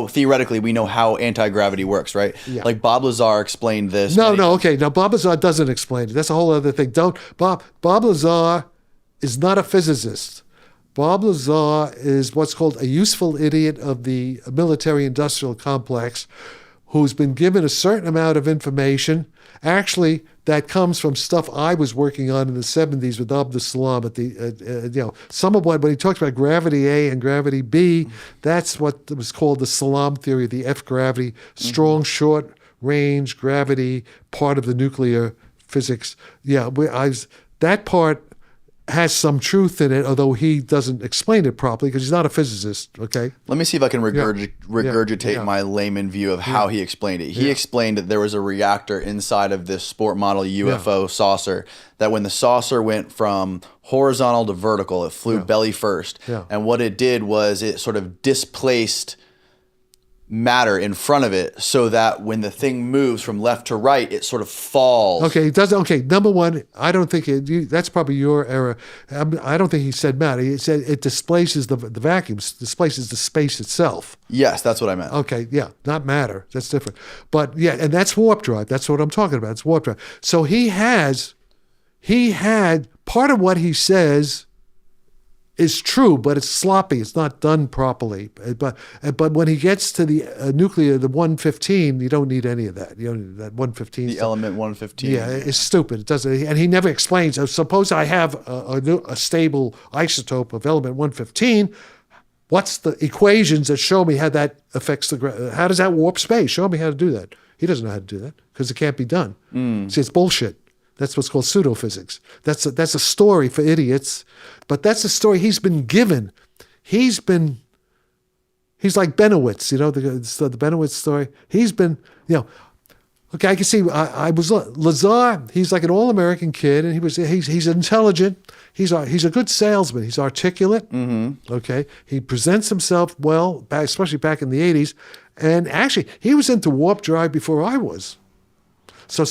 theoretically, we know how anti-gravity works, right? Yeah. Like Bob Lazar explained this. Okay. Now, Bob Lazar doesn't explain it. That's a whole other thing. Bob Lazar is not a physicist. Bob Lazar is what's called a useful idiot of the military-industrial complex who's been given a certain amount of information. Actually, that comes from stuff I was working on in the 70s with Abdus Salam some of when he talks about gravity A and gravity B, that's what was called the Salam theory, the F gravity, strong, short range gravity, part of the nuclear physics. Yeah, that part has some truth in it, although he doesn't explain it properly because he's not a physicist, okay? Let me see if I can regurgitate my layman view of how he explained it. He explained that there was a reactor inside of this sport model UFO saucer, that when the saucer went from horizontal to vertical, it flew belly first. Yeah. And what it did was it sort of displaced matter in front of it so that when the thing moves from left to right, it sort of falls. Okay, it doesn't. Okay, number one, I don't think that's probably your error. I don't think he said matter. He said it displaces the vacuum, displaces the space itself. Yes, that's what I meant. Okay, yeah, not matter. That's different. But yeah, and that's warp drive. That's what I'm talking about. It's warp drive. So he had part of what he says is true, but it's sloppy. It's not done properly. But when he gets to the nuclear, the 115, you don't need any of that. You don't need that 115. The element 115. Yeah, it's stupid. It doesn't, and he never explains. Suppose I have a stable isotope of element 115. What's the equations that show me how that affects how does that warp space? Show me how to do that. He doesn't know how to do that because it can't be done. See, it's bullshit. That's what's called pseudophysics. That's a story for idiots, but that's a story he's been given. He's like Benowitz, the Benowitz story. He's been, okay, I can see, I was, Lazar, he's like an all-American kid, and he's intelligent. He's a good salesman. He's articulate. Okay. He presents himself well, especially back in the 80s. And actually, he was into warp drive before I was. So